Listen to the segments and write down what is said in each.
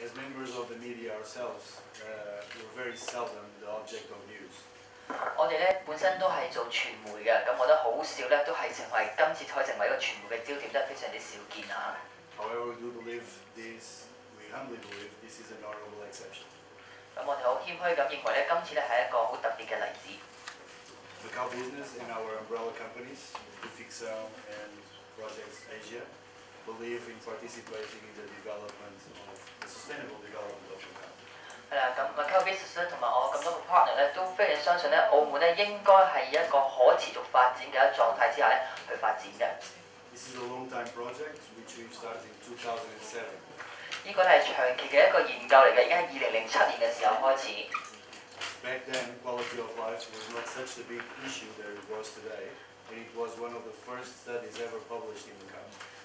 As members of the media ourselves, we're very seldom the object of news. 我哋咧本身都係做傳媒嘅，咁我覺得好少咧都係成為今次可以成為一個傳媒嘅焦點，都係非常之少見啊。However, we humbly believe this is a notable exception. 咁我哋好謙虛咁認為咧，今次咧係一個好特別嘅例子。Macau Business and our umbrella companies, Ufixão and Projects Asia, believe in participating in the development of the sustainable development of Macau. 係啦，咁 Macau Business 咧同埋我咁多個 partner 咧都非常相信咧，澳門咧應該係一個可持續發展嘅狀態之下咧去發展嘅。This is a long-time project which we've started in 2007. 呢個係長期嘅一個研究嚟嘅，已經係2007年嘅時候開始。Back then, quality of life was not such a big issue that it was today, and it was one of the first studies ever published in Macau.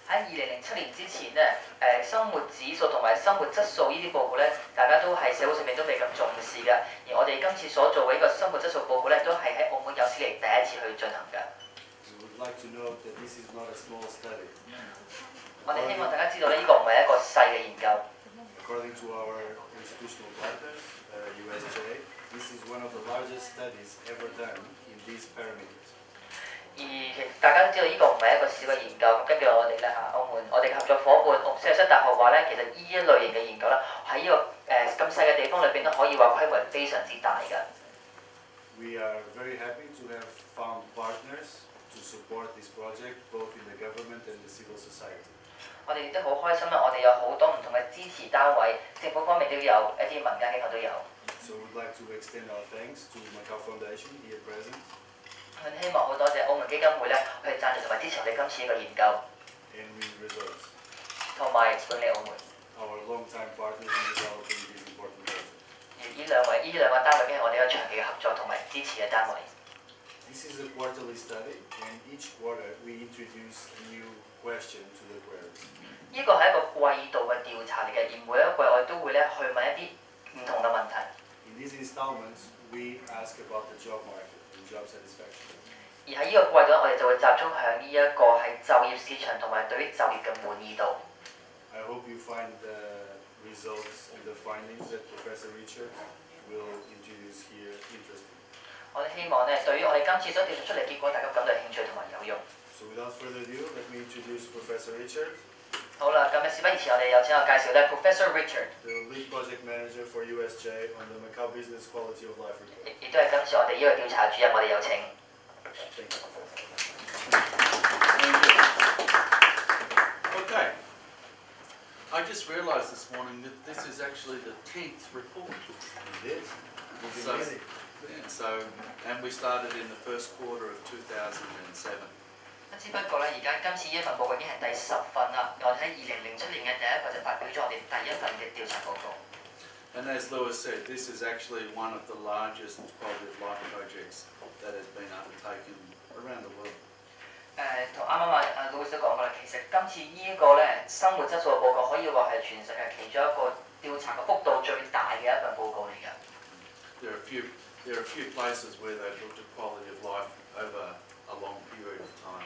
喺2007年之前咧，生活指數同埋生活質素呢啲報告咧，大家都係社會上面都未咁重視嘅。而我哋今次所做嘅呢個生活質素報告咧，都係喺澳門有史嚟第一次去進行嘅。We would like to note that this is not a small study. 我哋希望大家知道咧，呢個唔係一個細嘅研究。According to our institutional partners, USJ, this is one of the largest studies ever done in these parameters. 而大家都知道呢個唔係一個小嘅研究，咁根據我哋咧澳門我哋合作伙伴澳斯大學話咧，其實呢一類型嘅研究咧喺呢個咁細嘅地方裏邊都可以話規模係非常之大嘅。We are very happy to have found partners to support this project, both in the government and the civil society. 我哋亦都好開心啦！我哋有好多唔同嘅支持單位，政府方面都有，一啲民間機構都有。So we'd like to extend our thanks to Macau Foundation here present. 我希望好多謝澳門基金會咧去贊助同埋支持我哋今次呢個研究， and Wind Resorts, 同埋管理澳門。our long-time partners in developing this important project. 而呢兩個單位已經係我哋一個長期嘅合作同埋支持嘅單位。This is a quarterly study, and each quarter we introduce a new question to the query. 呢個係一個季度嘅調查嚟嘅，而每一季我哋都會咧去問一啲唔同嘅問題。In these installments, we ask about the job market and job satisfaction. 而喺呢個季度我哋就會集中向呢一個係就業市場同埋對於就業嘅滿意度。I hope you find the results and the findings that Professor Richard will introduce here interesting. 我哋希望咧，對於我哋今次所調查出嚟結果，大家感到興趣同埋有用。So without further ado, let me introduce Professor Richard. 好啦，咁事不宜遲，我哋有請我介紹咧 Professor Richard， the lead project manager for USJ on the Macau Business Quality of Life Report. 亦都係今次我哋呢個調查主任，我哋有請。Thank you, Professor. Okay. I just realised this morning that this is actually the 10th report. It is. So, and we started in the first quarter of 2007. 只不過咧，而家今次呢份報告已經係第10份啦。我哋喺2007年嘅第一個就發表咗我哋第一份嘅調查報告。And as Lewis said, this is actually one of the largest quality of life projects that has been undertaken around the world. 同啱啱阿 Louis 都講過啦，其實今次呢一個咧生活質素嘅報告可以話係全世界其中一個調查嘅幅度最大嘅一份報告嚟㗎。There are a few places where they've looked at quality of life over a long period of time,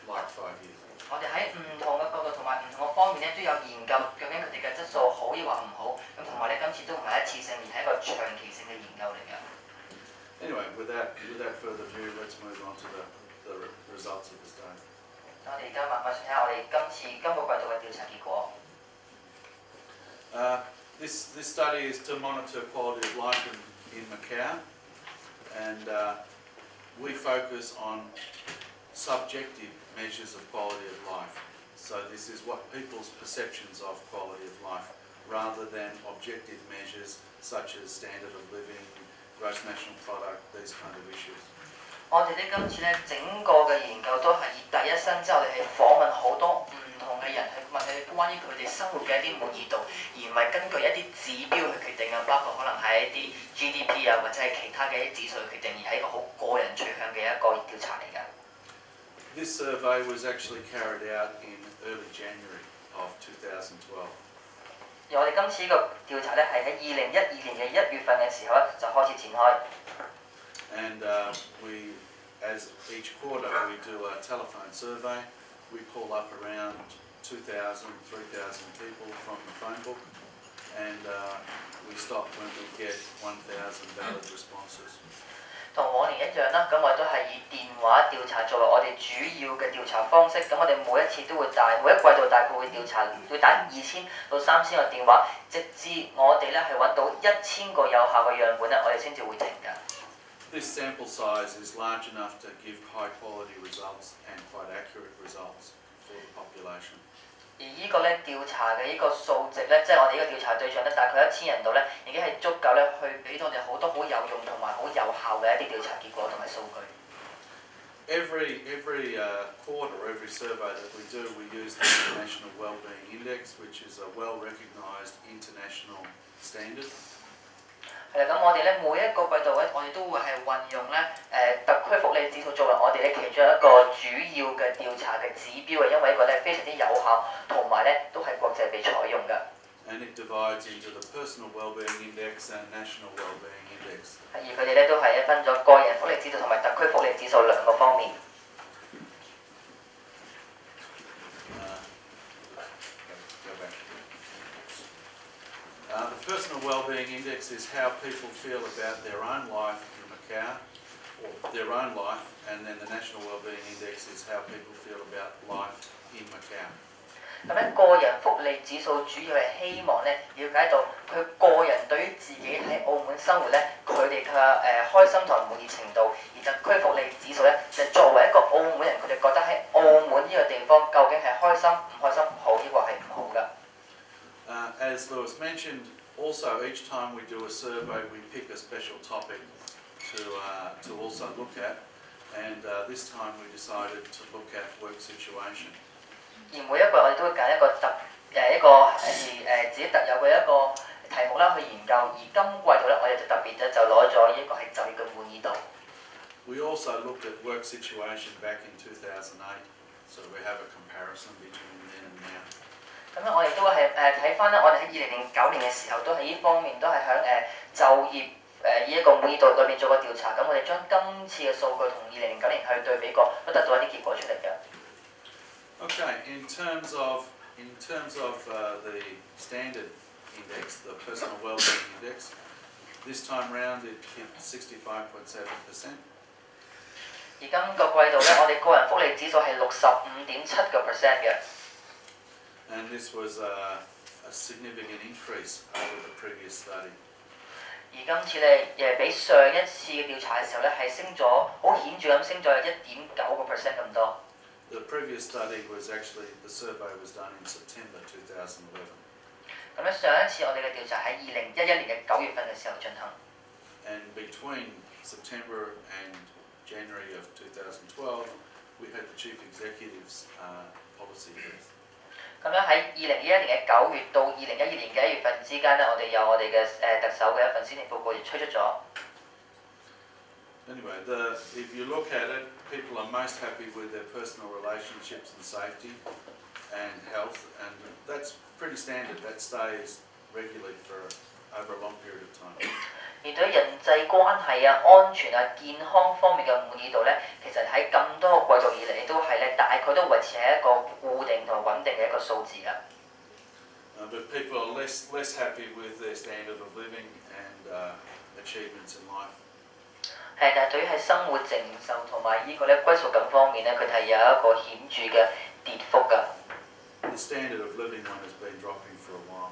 like 5 years. 我哋喺唔同嘅角度同埋唔同嘅方面咧都有研究究竟佢哋嘅質素好抑或唔好，咁同埋咧今次都唔係一次性，而係一個長期性嘅研究嚟㗎。Anyway, without further ado, let's move on to the results of the study. 我哋而家馬上睇下我哋今個季度嘅調查結果。This study is to monitor quality of life in Macau, and we focus on subjective measures of quality of life. So this is what people's perceptions of quality of life, rather than objective measures such as standard of living, gross national product, these kind of issues. 我哋咧今次咧整個嘅研究都係以第一身之後，我哋係訪問好多唔同嘅人，去問佢哋關於佢哋生活嘅一啲滿意度，而唔係根據一啲指標去決定啊，包括可能係一啲 GDP 啊，或者係其他嘅一啲指數去決定，而係一個好個人取向嘅一個調查嚟㗎。This survey was actually carried out in early January of 2012. 而我哋今次呢個調查咧係喺2012年嘅1月份嘅時候咧就開始展開。And as each quarter we do a telephone survey, we pull up around 2,000, 3,000 people from the phone book. and we stop when we get 1,000 valid responses. 同往年一樣啦，咁我哋都係以電話調查作為我哋主要嘅調查方式。咁我哋每一次都會每一季度大概會調查，會打2000到3000個電話，直至我哋咧係揾到1000個有效嘅樣本咧，我哋先至會停㗎。This sample size is large enough to give high quality results and quite accurate results for the population. 而呢個咧調查嘅呢個數值咧，即係我哋呢個調查對象咧，大概1000人度咧，已經係足夠咧去俾到我哋好多好有用同埋好有效嘅一啲調查結果同埋數據。Every quarter, every survey that we do, we use the International Wellbeing Index, which is a well-recognised international standard. 係啦，咁我哋咧每一個季度咧，我哋都會係運用咧特區福利指數作為我哋咧其中一個主要嘅調查嘅指標嘅，因為呢個咧非常之有效，同埋咧都係國際被採用嘅。And it divides into the Personal Wellbeing Index and National Wellbeing Index. 而佢哋咧都係分咗個人福利指數同埋特區福利指數兩個方面。The Personal Wellbeing Index is how people feel about their own life in Macau, or their own life, and then the National Wellbeing Index is how people feel about life in Macau. 咁咧個人福利指數主要係希望咧了解到佢個人對於自己喺澳門生活咧佢哋嘅開心同滿意程度，而特區福利指數咧就作為一個澳門人，佢哋覺得喺澳門呢個地方究竟係開心唔開心，好抑或係唔好㗎。As Lewis mentioned, also each time we do a survey, we pick a special topic to also look at, and this time we decided to look at work situation. 而每一個我哋都會揀一個自己特有嘅一個題目啦去研究，而今季度咧我哋就特別咧就攞咗呢個係就業嘅滿意度。We also looked at work situation back in 2008, so we have a comparison between then and now. 咁咧我哋都係睇翻咧，我哋喺2009年嘅時候都喺呢方面都係喺就業呢一個滿意度裏面做過調查，咁我哋將今次嘅數據同2009年去對比過，都得到一啲結果出嚟嘅。Okay, in terms of the standard index, the Personal Wellbeing Index, this time round it hit 65.7%. 而今個季度咧，我哋個人福利指數係65.7%嘅。And this was a significant increase over the previous study. 而今次咧，比上一次嘅調查嘅時候咧，係升咗好顯著咁升咗1.9% 咁多。The previous study was actually, the survey was done in September 2011. 咁咧上一次我哋嘅調查喺2011年嘅9月份嘅時候進行。And between September and January of 2012, we had the Chief Executive's policy brief. 咁樣喺2011年嘅9月到2012年嘅1月份之間咧，我哋有我哋嘅特首嘅一份施政報告亦推出咗。Anyway, if you look at it, people are most happy with their personal relationships and safety and health, and that's pretty standard. That stays regularly for over a long period of time. 而對人際關係啊、安全啊、健康方面嘅滿意度咧，其實喺咁多個季度以嚟都係咧，大概都維持喺一個固定同埋穩定嘅一個數字㗎。But people are less happy with their standard of living and achievements in life. 係，但係對於喺生活承受同埋呢個咧歸屬感方面咧，佢哋係有一個顯著嘅跌幅㗎。The standard of living one has been dropping for a while.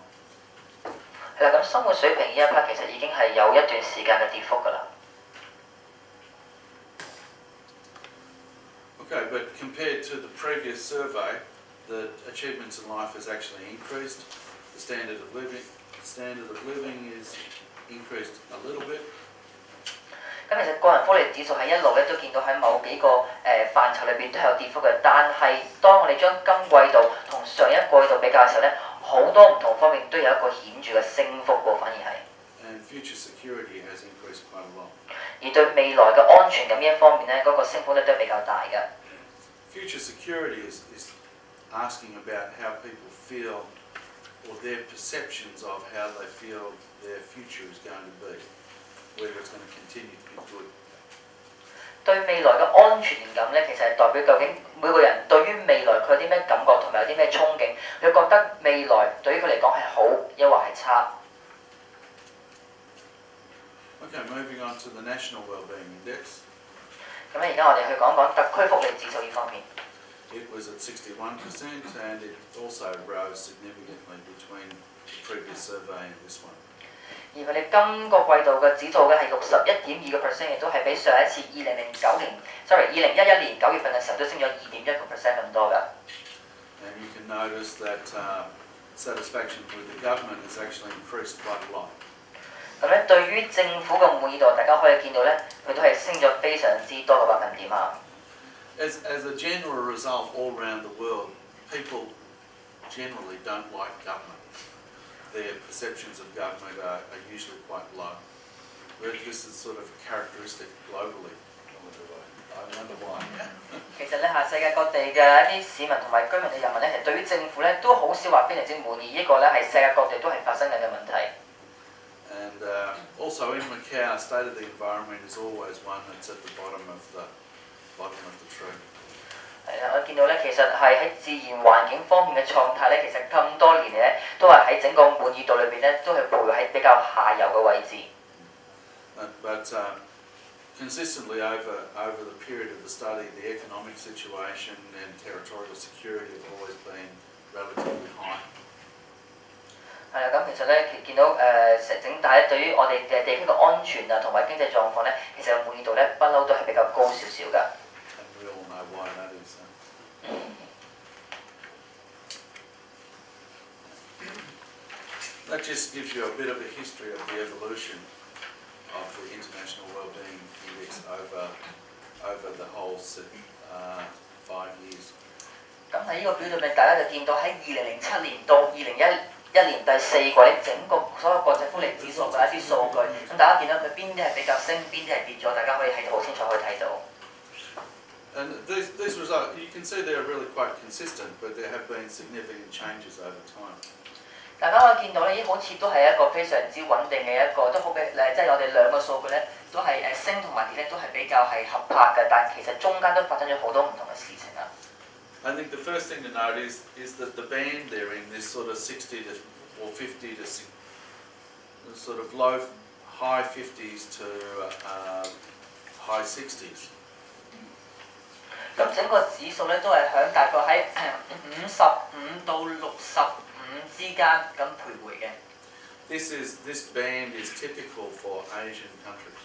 係啦，咁生活水平呢一 part 其實已經係有一段時間嘅跌幅㗎啦。Okay, but compared to the previous survey, the achievements in life has actually increased. The standard of living is increased a little bit. 咁其實個人福利指數係一路咧都見到喺某幾個範疇裏邊都有跌幅嘅，但係當我哋將今季度同上一季度比較嘅時候咧，好多唔同方面都有一個顯著嘅升幅喎，反而係。And future security has increased quite a lot. 而對未來嘅安全感呢一方面咧，嗰個升幅咧都係比較大嘅。Future security is asking about how people feel or their perceptions of how they feel their future is going to be, whether it's going to continue to be good. 對未來嘅安全感咧，其實係代表究竟每個人對於未來佢有啲咩感覺同埋有啲咩憧憬，佢覺得未來對於佢嚟講係好，抑或係差。Okay, moving on to the National Wellbeing Index. 咁咧，而家我哋去講講特區福利指數呢方面。It was at 61% and it also rose significantly between the previous survey and this one. 而佢哋今個季度嘅指數嘅係61.2%，亦都係比上一次2011年9月份嘅時候都升咗2.1% 咁多㗎。And you can notice that satisfaction with the government has actually increased quite a lot. 咁咧，對於政府嘅滿意度，大家可以見到咧，佢都係升咗非常之多嘅百分點啊。As a general result, all around the world, people generally don't like government. Their perceptions of government are usually quite low. This is sort of characteristic globally. I wonder why. 其實咧，世界各地嘅一啲市民同埋居民嘅人民咧，其實對於政府咧都好少話非常之滿意，呢個咧係世界各地都係發生緊嘅問題。And also in Macau, state of the environment is always one that's at the bottom of the tree. 係啦，我見到咧，其實係喺自然環境方面嘅狀態咧，其實咁多年嚟咧，都係喺整個滿意度裏邊咧，都係徘徊喺比較下游嘅位置。But consistently over the period of the study, the economic situation and territorial security have always been relatively high. 係啦，咁其實咧見到整體對於我哋嘅地區嘅安全啊同埋經濟狀況咧，其實滿意度咧不嬲都係比較高少少㗎。And we all know why that is. That just gives you a bit of a history of the evolution of the International Wellbeing Index over the whole 5 years. 咁喺呢個表裏面，大家就見到喺2007年到2011年第4季咧，整個所有國際福利指數嘅一啲數據，咁大家見到佢邊啲係比較升，邊啲係跌咗，大家可以喺度好清楚可以睇到。And these results, you can see they're really quite consistent, but there have been significant changes over time. 大家可以見到咧，好似都係一個非常之穩定嘅一個，都好比即係我哋兩個數據咧，都係升同埋跌咧，都係比較係合拍嘅，但其實中間都發生咗好多唔同嘅事情啊。I think the first thing to note is that the band they're in, this sort of 60 to or 50 to sort of high 50s to high 60s. 咁整個指數咧都係響大概喺55到65之間咁徘徊嘅。This band is typical for Asian countries.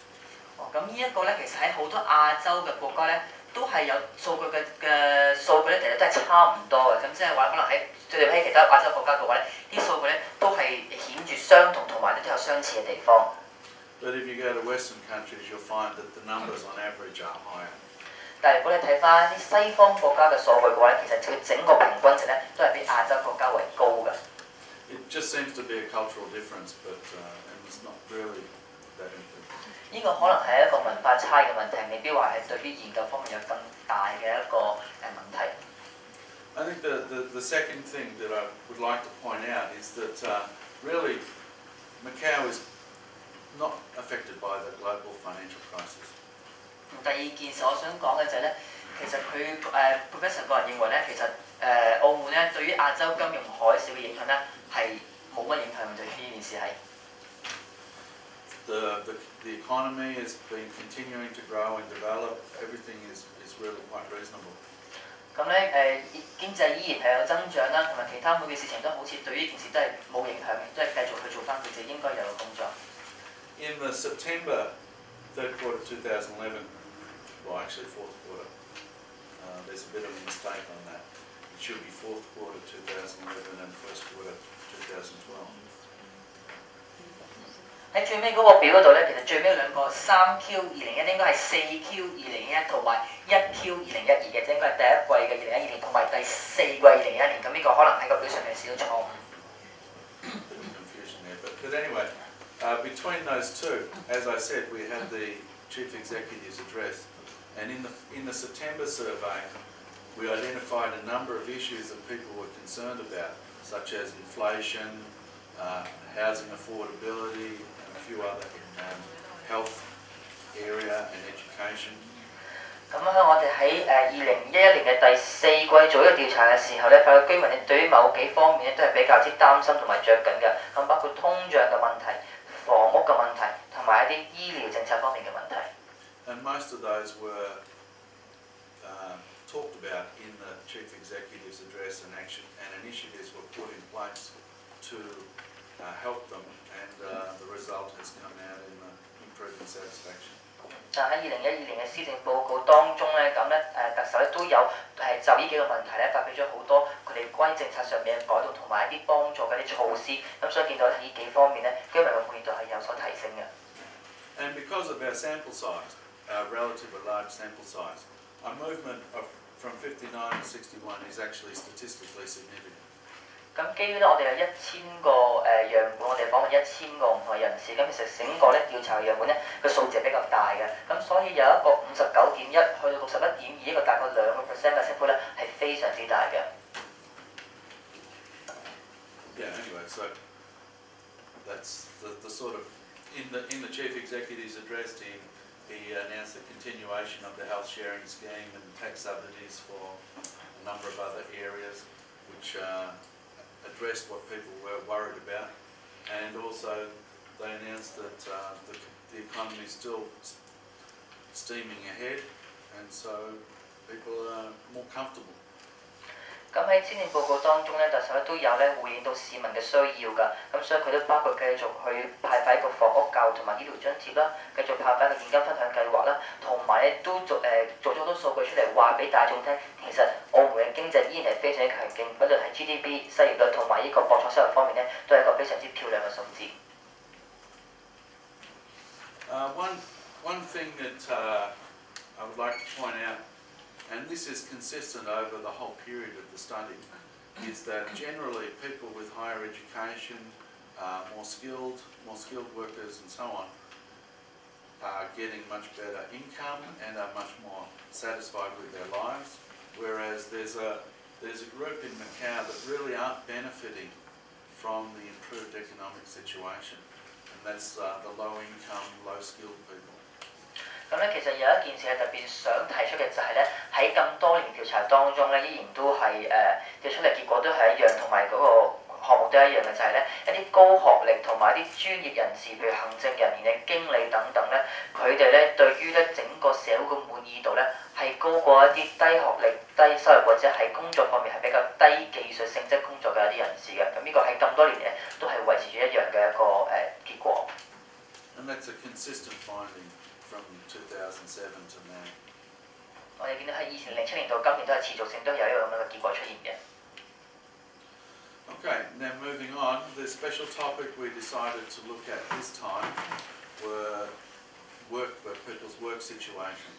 咁呢一個咧，其實喺好多亞洲嘅國家咧，都係有數據嘅數據咧，其實都係差唔多嘅。咁即係話可能對比起其他亞洲國家嘅話咧，啲數據咧都係顯著相同，同埋都有相似嘅地方。But if you go to Western countries, you'll find that the numbers on average are higher. 但係如果你睇翻啲西方國家嘅數據嘅話咧，其實佢整個平均值咧都係比亞洲國家為高嘅。It just seems to be a cultural difference, but and it's not really that important. 呢個可能係一個文化差異嘅問題，未必話係對於研究方面有更大嘅一個問題。I think the second thing that I would like to point out is that really Macau is not affected by the global financial crisis. 第二件事我想講嘅就係咧，其實佢Professor 個人認為咧，其實澳門咧對於亞洲金融海嘯嘅影響咧係冇乜影響嘅，對於呢件事係。The economy has been continuing to grow and develop. Everything is really quite reasonable. 咁咧經濟依然係有增長啦，同埋其他每件事情都好似對呢件事都係冇影響嘅，都係繼續去做翻佢哋應該有嘅工作。In the September third quarter 2011, well actually fourth quarter, there's a bit of a mistake on that. It should be fourth quarter 2011 and first quarter 2012. 喺最尾嗰個表嗰度咧，其實最尾兩個3Q2021應該係4Q2021同埋1Q2012嘅，即應該係第一季嘅2012年同埋第四季2011年。咁呢個可能喺個表上面少咗錯誤。Confusion there, but anyway, between those two, as I said, we had the chief executive's address, and in the September survey, we identified a number of issues that people were concerned about, such as inflation, housing affordability, and a few other health area and education. 咁喺我哋喺2011年嘅第4季做呢個調查嘅時候咧，發覺居民咧對於某幾方面咧都係比較之擔心同埋着緊嘅，咁包括通脹嘅問題、房屋嘅問題同埋一啲醫療政策方面嘅問題。And most of those were talked about in the Chief Executive's address, and initiatives were put in place to help them, and the result has come out in improving satisfaction. 但喺2012年嘅施政報告當中咧，咁咧特首咧都有就呢幾個問題咧發表咗好多佢哋關於政策上面嘅改動同埋一啲幫助嘅啲措施，咁所以見到喺呢幾方面咧，居民嘅滿意度係有所提升嘅。And because of our sample size, our relatively large sample size, our movement from 59 to 61 is actually statistically significant. 咁基於咧，我哋有1000個樣本，我哋訪問1000個唔同嘅人士，咁其實整個咧調查嘅樣本咧個數字係比較大嘅，咁所以有一個59.1去到61.2一個大概2% 嘅升幅咧係非常之大嘅。Yeah. Anyway, so that's the sort of in the Chief Executive's address, he announced the continuation of the health sharing scheme and tax subsidies for a number of other areas, which addressed what people were worried about, and also they announced that the economy is still steaming ahead, and so people are more comfortable. 咁喺施政報告當中咧，特首都有咧回應到市民嘅需要㗎，咁所以佢都包括繼續去派發一個房屋、教育同埋醫療津貼啦，繼續派發一個現金分享計劃啦，同埋咧都做咗好多數據出嚟話俾大眾聽，其實澳門嘅經濟依然係非常之強勁，不論係 GDP、失業率同埋呢個博彩收入方面咧，都係一個非常之漂亮嘅數字。One thing that I would like to point out, and this is consistent over the whole period of the study, is that generally people with higher education, more skilled workers and so on, are getting much better income and are much more satisfied with their lives, whereas there's a group in Macau that really aren't benefiting from the improved economic situation, and that's the low income, low skilled people. 咁咧，其實有一件事係特別想提出嘅就係咧，喺咁多年調查當中咧，依然都係調出嚟結果都係一樣，同埋嗰個項目都係一樣嘅，就係咧一啲高學歷同埋一啲專業人士，譬如行政人員嘅經理等等咧，佢哋咧對於咧整個社會嘅滿意度咧係高過一啲低學歷、低收入或者係工作方面係比較低技術性質工作嘅一啲人士嘅。咁呢個喺咁多年咧都係維持住一樣嘅一個結果。And that's a consistent finding from 2007 to now. 我哋見到喺2007年到今年都係持續性都有一個咁樣嘅結果出現嘅。Okay, now moving on, the special topic we decided to look at this time were people's work situation.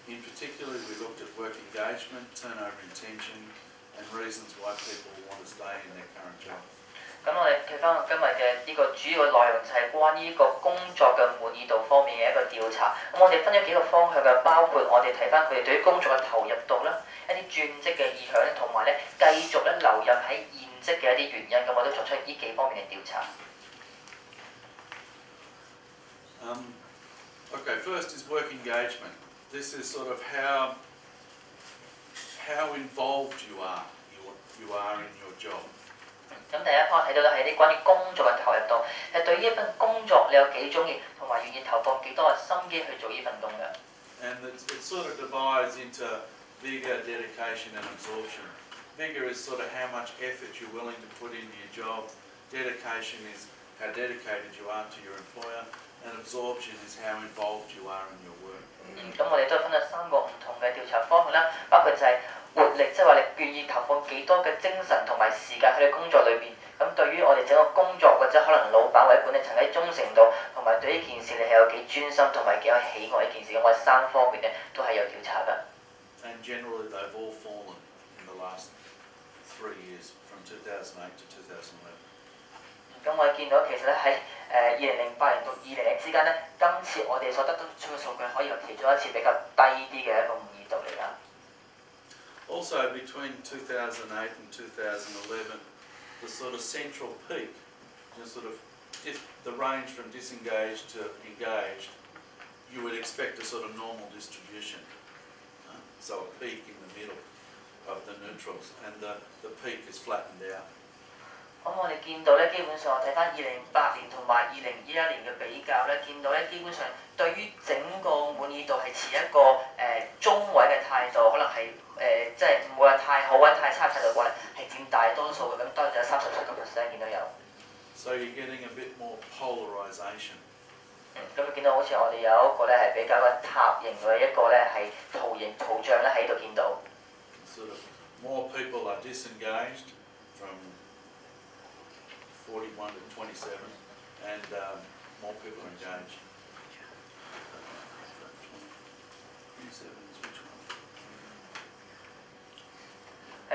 In particular, we looked at work engagement, turnover intention, and reasons why people want to stay in their current job. 咁我哋睇翻今日嘅呢個主要嘅內容就係關於呢個工作嘅滿意度方面嘅一個調查。咁我哋分咗幾個方向嘅，包括我哋睇翻佢哋對於工作嘅投入度啦，一啲轉職嘅意向咧，同埋咧繼續咧留任喺現職嘅一啲原因。咁我都作出呢幾方面嘅調查。Okay, first is work engagement. This is sort of how involved you are in your job. 咁第一 part 睇到咧係啲關於工作嘅投入度，係對於一份工作你有幾中意，同埋願意投放幾多嘅心機去做呢份工嘅。And it sort of divides into vigour, dedication, and absorption. Vigour is sort of how much effort you're willing to put into your job. Dedication is how dedicated you are to your employer, and absorption is how involved you are in your work. 咁我哋都分咗3個唔同嘅調查方向啦，包括就係活力，即係話你願意投放幾多嘅精神同埋時間喺你工作裏邊。咁對於我哋整個工作或者可能老闆或者管理層喺忠誠度，同埋對呢件事你係有幾專心同埋幾有喜愛呢件事，咁我哋3方面咧都係有調查㗎。And generally they've all fallen in the last 3 years, from 2008 to 2011. 咁我哋見到其實咧喺2008年到2010之間咧，今次我哋所得到出嘅數據可以係其中一次比較低啲嘅一個滿意度嚟㗎。Also, between 2008 and 2011, the sort of central peak, sort of the range from disengaged to engaged, you would expect a sort of normal distribution. so a peak in the middle of the neutrals, and the peak is flattened out. 咁我哋見到咧，基本上我睇翻2008年同埋2011年嘅比較咧，見到咧基本上對於整個滿意度係持一個中位嘅態度，可能係即係唔會話太好或者太差嘅態度嘅話咧，係佔大多數嘅，咁當然就有37%見到有。So you're getting a bit more polarisation. 咁見到好似我哋有一個咧係比較個塔形嘅一個咧係圖像咧喺度見到。Sort of more people are disengaged from 41 to 27, and more people are engaged. 27 is which one?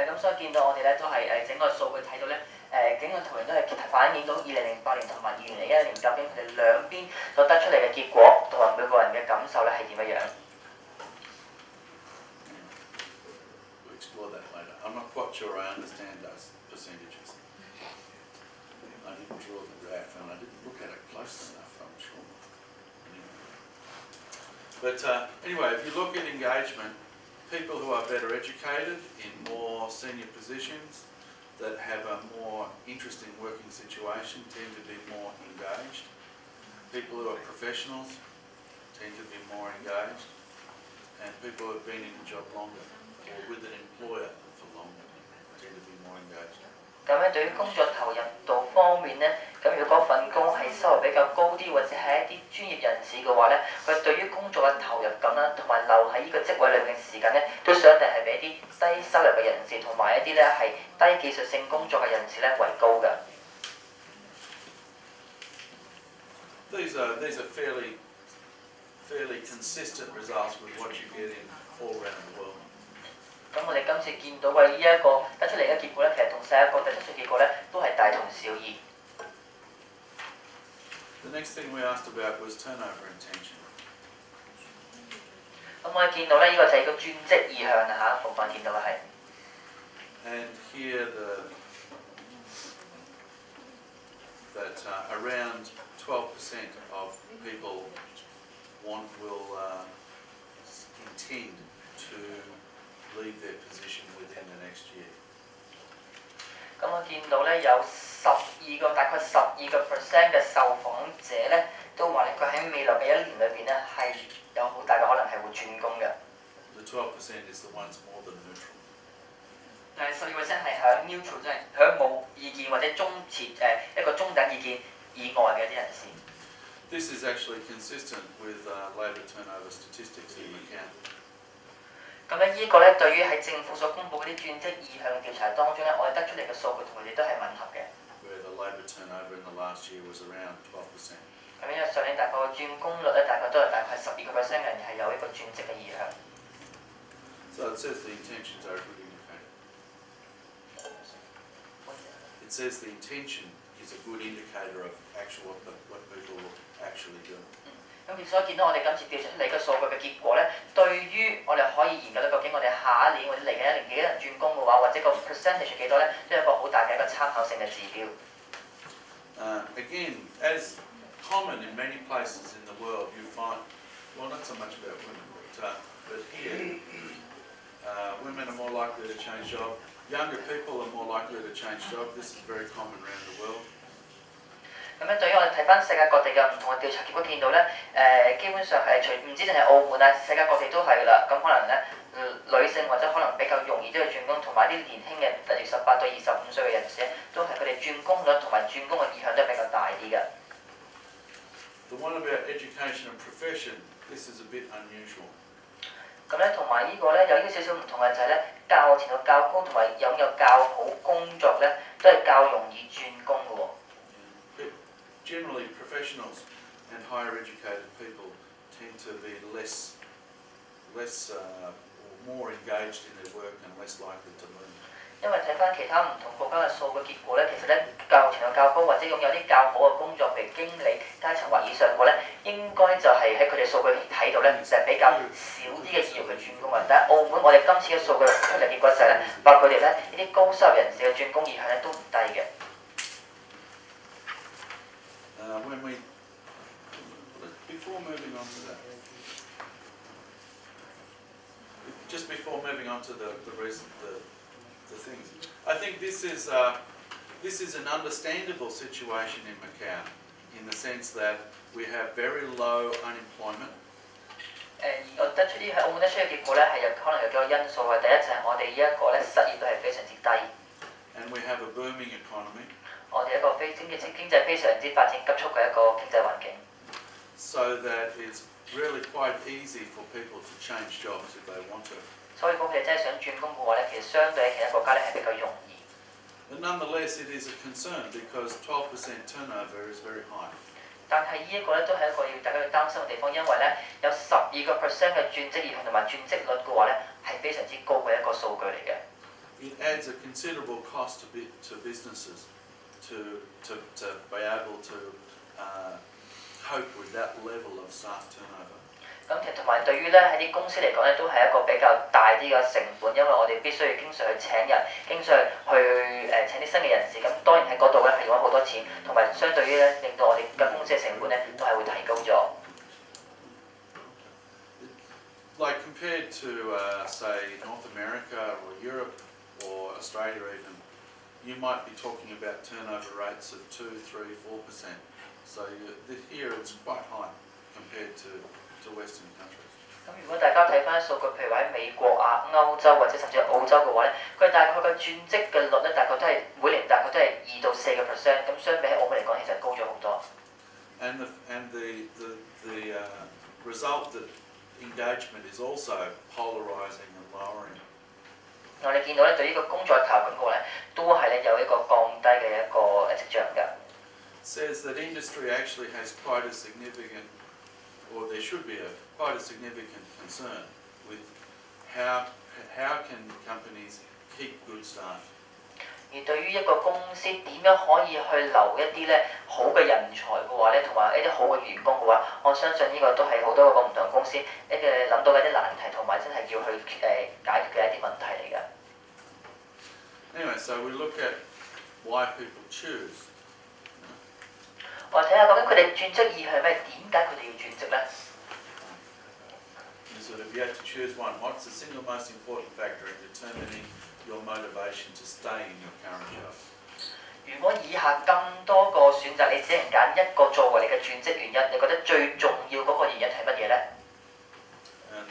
咁所以見到我哋咧都係整個數據睇到咧整個圖形都係反映到2008年同埋2011年究竟佢哋兩邊所得出嚟嘅結果同埋每個人嘅感受咧係點樣樣。We'll explore that later. I'm not quite sure I understand those percentages. I didn't draw the graph and I didn't look at it close enough, I'm sure. But anyway, if you look at engagement, people who are better educated in more senior positions that have a more interesting working situation tend to be more engaged. People who are professionals tend to be more engaged. And people who have been in a job longer or with an employer for longer tend to be more engaged. 咁咧對於工作投入度方面咧，咁如果份工係收入比較高啲，或者係一啲專業人士嘅話咧，佢對於工作嘅投入感啦，同埋留喺呢個職位裏面嘅時間咧，都相對係比一啲低收入嘅人士同埋一啲咧係低技術性工作嘅人士咧為高嘅。These are fairly consistent results with what you get in all around the world. 咁我哋今次見到嘅呢一個得出嚟嘅結果咧，其實同世界各地得出結果咧都係大同小異。The next thing we asked about was turnover intention. 咁我哋見到咧，呢個就係個轉職意向啦嚇，部分見到嘅係。And here that around 12% of people will intend to leave their position within the next year. 咁我見到咧有大概12% 嘅受訪者咧都話咧佢喺未來嘅1年裏邊咧係有好大嘅可能係會轉工嘅。The 12% is the ones more than neutral. 但係12% 係響 neutral， 即係響冇意見或者一個中等意見以外嘅啲人士。This is actually consistent with labour turnover statistics in Macau. 咁咧呢個咧對於喺政府所公佈嗰啲轉職意向調查當中咧，我哋得出嚟嘅數據同佢哋都係吻合嘅。Where the labour turnover in the last year was around 12%. 咁因為上年大概嘅轉工率咧，大概12%嘅人係有一個轉職嘅意向。So it says the intentions are a good indicator. It says the intention is a good indicator of what people will actually do. 咁所以見到我哋今次調查出嚟嘅數據嘅結果咧，對於我哋可以研究到究竟我哋下一年或者嚟緊1年幾多人轉工嘅話，或者個 percentage 幾多咧，都係一個好大嘅一個參考性嘅指標。Again, as common in many places in the world, you find, well, not so much about women, but here, women are more likely to change job. Younger people are more likely to change job. This is very common around the world. 咁樣對於我哋睇翻世界各地嘅唔同嘅調查結果，見到咧基本上係唔知淨係澳門啊，世界各地都係㗎啦。咁可能咧女性或者可能比較容易都去轉工，同埋啲年輕嘅例如18到25歲嘅人士咧，都係佢哋轉工率同埋轉工嘅意向都係比較大啲嘅。The one about education and profession, this is a bit unusual. 咁咧同埋呢個咧有呢個少少唔同嘅就係咧教學程度較高同埋擁有較好工作咧，都係較容易轉工嘅喎。Generally, professionals and higher educated people tend to be or more engaged in their work and less likely to learn. 因為睇翻其他唔同國家嘅數據結果咧，其實咧教育程度較高或者擁有啲較好嘅工作，譬如經理階層或以上嘅咧，應該就係喺佢哋數據睇到咧，就係比較少啲嘅意欲去轉工嘅。但係澳門我哋今次嘅數據出嚟結果就係咧，包括佢哋咧呢啲高收入人士嘅轉工意向咧都唔低嘅。Before moving on to that, just before moving on to the things, I think this is an understandable situation in Macau, in the sense that we have very low unemployment. 我得出啲喺澳門得出嘅結果咧，係有可能有幾個因素嘅。第一就係我哋呢一個咧失業率係非常之低， And we have a booming economy. 我哋一個經濟非常之發展急速嘅一個經濟環境， So that it's really quite easy for people to change jobs if they want to. 所以如果佢哋真係想轉工嘅話咧，其實相對喺其他國家咧係比較容易。 But nonetheless, it is a concern because 12% turnover is very high. 但係呢一個咧都係一個要大家要擔心嘅地方，因為咧有12%嘅轉職意向同埋轉職率嘅話咧係非常之高嘅一個數據嚟嘅。 It adds a considerable cost to businesses to be able to cope with that level of staff turnover. 咁同埋對於咧喺啲公司嚟講咧，都係一個比較大啲嘅成本，因為我哋必須要經常去請人，經常去請啲新嘅人士。咁當然喺嗰度咧係用咗好多錢，同埋相對於咧令到我哋間公司嘅成本咧都係會提高咗。 Like compared to say North America or Europe or Australia even, you might be talking about turnover rates of 2, 3, 4%. So here it's quite high compared to Western countries. 咁如果大家睇翻數據，譬如話喺美國啊、歐洲或者甚至係澳洲嘅話咧，佢大概嘅轉職嘅率咧，大概都係每年大概都係2到4%，咁相比喺澳門嚟講，其實高咗好多。And the result that engagement is also polarising and lowering. 我哋見到咧，對呢個工作投入嘅話咧，都係咧有一個降低嘅一個跡象㗎。Says that industry actually has quite a significant, or there should be quite a significant concern with how can companies keep good staff. 而對於一個公司點樣可以去留一啲咧好嘅人才嘅話咧，同埋一啲好嘅員工嘅話，我相信呢個都係好多個唔同公司一嘅諗到嘅一啲難題，同埋真係要去解決嘅一啲問題嚟嘅。Anyway, so we look at why people choose. 我睇下究竟佢哋轉職意向係咩？點解佢哋要轉職咧？ You sort of you have to choose one. What's the single most important factor in determining your motivation to stay in your current job? 如果以下咁多個選擇，你只能揀一個作為你嘅轉職原因，你覺得最重要嗰個原因係乜嘢咧？ And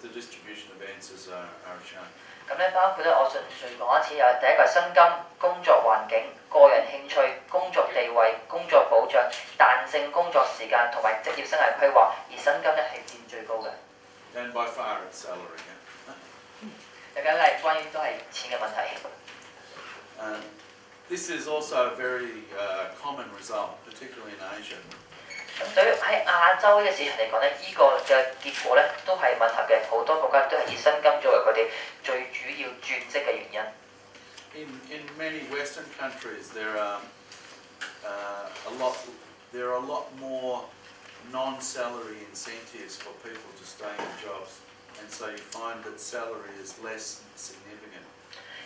the distribution of answers are shown. 咁咧包括咧，我順序講一次，有第一個係薪金、工作環境、個人興趣、工作地位、工作保障、彈性工作時間同埋職業生涯規劃，而薪金咧係佔最高嘅。And by far it's salary. Yeah? 梗係關於都係錢嘅問題。This is also a very common result, particularly in Asia. 咁對於喺亞洲嘅市場嚟講咧，呢個嘅結果咧都係吻合嘅，好多國家都係以薪金作為佢哋最主要轉職嘅原因。In many Western countries, there are a lot more non-salary incentives for people to stay in jobs, and so you find that salary is less significant.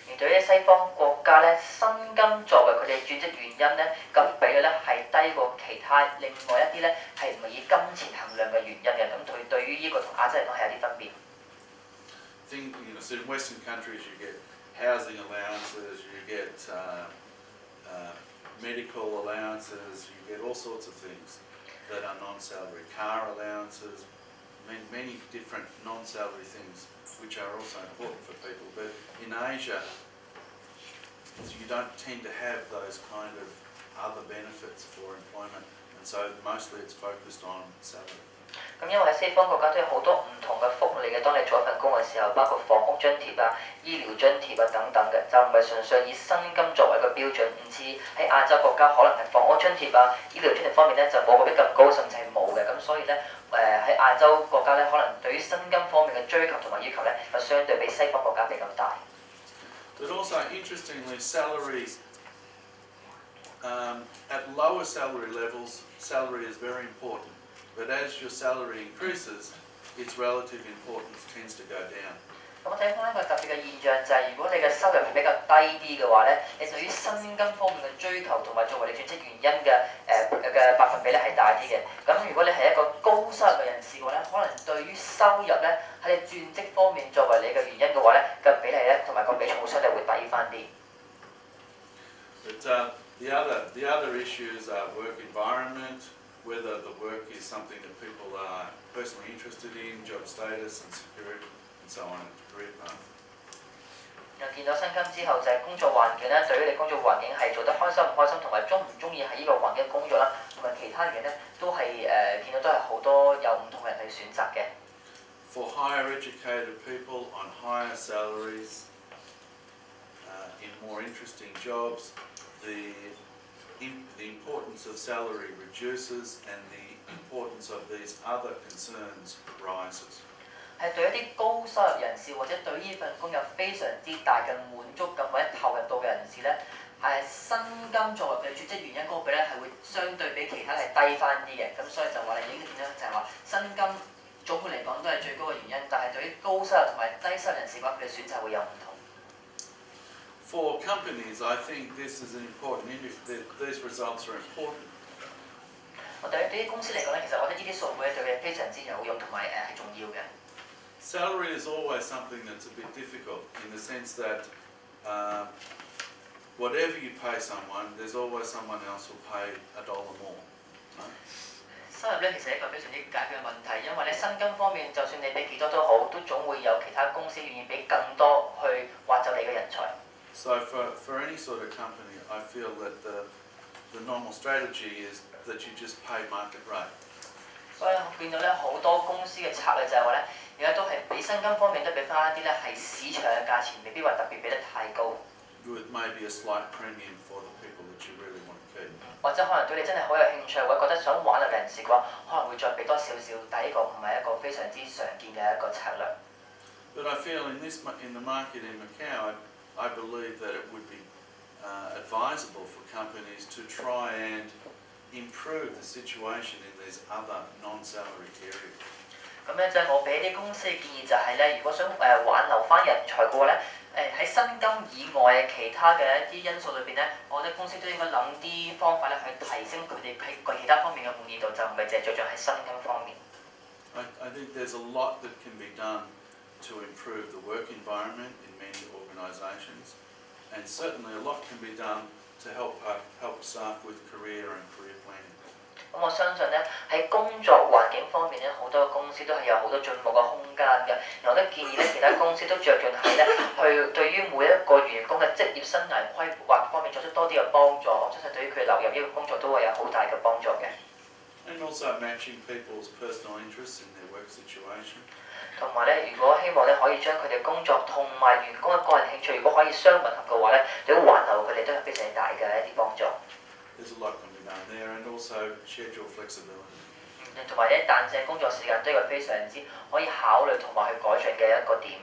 而對於西方國家咧，薪金作為佢哋轉職原因咧，咁比率咧係低過其他另外一啲咧係唔係以金錢衡量嘅原因嘅。咁佢對於呢個同亞洲嚟講係有啲分別。So in Western countries, you get housing allowances, you get medical allowances, you get all sorts of things that are non-salary, car allowances, many different non-salary things which are also important for people. But in Asia, you don't tend to have those kind of other benefits for employment, and so mostly it's focused on salary. 咁因為喺西方國家都有好多唔同嘅福利嘅，當你做一份工嘅時候，包括房屋津貼啊、醫療津貼啊等等嘅，就唔係純粹以薪金作為一個標準，唔似喺亞洲國家可能係房屋津貼啊、醫療津貼方面咧就冇嗰啲咁高，甚至係冇嘅。咁所以咧喺亞洲國家咧，可能對於薪金方面嘅追求同埋要求咧，就相對比西方國家比較大。But also, interestingly, salaries at lower salary levels, salary is very important. But as your salary increases, its relative importance tends to go down. 咁我睇翻一個特別嘅現象就係，如果你嘅收入比較低啲嘅話咧，你對於薪金方面嘅追求同埋作為你轉職原因嘅百分比咧係大啲嘅。咁如果你係一個高收入嘅人士士嘅話咧，可能對於收入咧喺你轉職方面作為你嘅原因嘅話咧嘅比例咧同埋個比重會相對會低翻啲。But the other issues are work environment, whether the work is something that people are personally interested in, job status and security, and so on, and career path. 又見到薪金之後就係工作環境咧，對於你工作環境係做得開心唔開心，同埋中唔中意喺呢個環境工作啦，同埋其他嘢咧都係見到都係好多有唔同嘅人去選擇嘅。For higher educated people on higher salaries, in more interesting jobs, the importance of salary reduces and the importance of these other concerns rises. 係對一啲高收入人士或者對呢份工有非常之大嘅滿足感或者投入度嘅人士咧，薪金作為嘅轉職原因嗰個比咧係會相對比其他係低翻啲嘅，咁所以就話你已經見到就係話薪金總括嚟講都係最高嘅原因，但係對於高收入同埋低收入人士嘅話，佢哋選擇會有唔同。For companies, I think this is an important these results are important. 我對於公司嚟講咧，其實我覺得呢啲數據對佢哋非常之有用同埋係重要嘅。Salary is always something that's a bit difficult in the sense that whatever you pay someone, there's always someone else who'll pay $1 more. Right? 收入咧其實係一個非常之解決嘅問題，因為咧薪金方面，就算你俾幾多都好，都總會有其他公司願意俾更多去挖走你嘅人才。So for any sort of company, I feel that the normal strategy is that you just pay market rate. 所以變到咧好多公司嘅策略就係話咧，而家都係俾薪金方面都俾翻一啲咧係市場嘅價錢，未必話特別俾得太高。With maybe a slight premium for the people that you really want to keep. 或者可能對你真係好有興趣，或者覺得想挽留人士嘅話，可能會再俾多少少，但係呢個唔係一個非常之常見嘅一個策略。But I feel in the market in Macau, I believe that it would be advisable for companies to try and improve the situation in these other non-salary areas. 咁咧就係我俾啲公司嘅建議就係咧，如果想挽留翻人才嘅話咧，喺薪金以外嘅其他嘅一啲因素裏邊咧，我覺得公司都應該諗啲方法咧去提升佢哋喺其他方面嘅滿意度，就唔係淨係着重喺薪金方面。I think there's a lot that can be done to improve the work environment in many organisations, and certainly a lot can be done to help staff with career and career planning. 咁我相信咧喺工作環境方面咧，好多公司都係有好多進步嘅空間嘅。我都建議咧，其他公司都着重係咧去對於每一個員工嘅職業生涯規劃方面作出多啲嘅幫助。我相信對於佢流入呢個工作都會有好大嘅幫助嘅。And also matching people's personal interests in their work situation. 同埋咧，如果希望咧可以將佢哋工作同埋員工嘅個人興趣，如果可以相吻合嘅話咧，對於挽留佢哋都係非常之大嘅一啲幫助。There's a lot can be done there, and also schedule flexibility. 同埋咧彈性工作時間都係一個非常之可以考慮同埋去改進嘅一個點。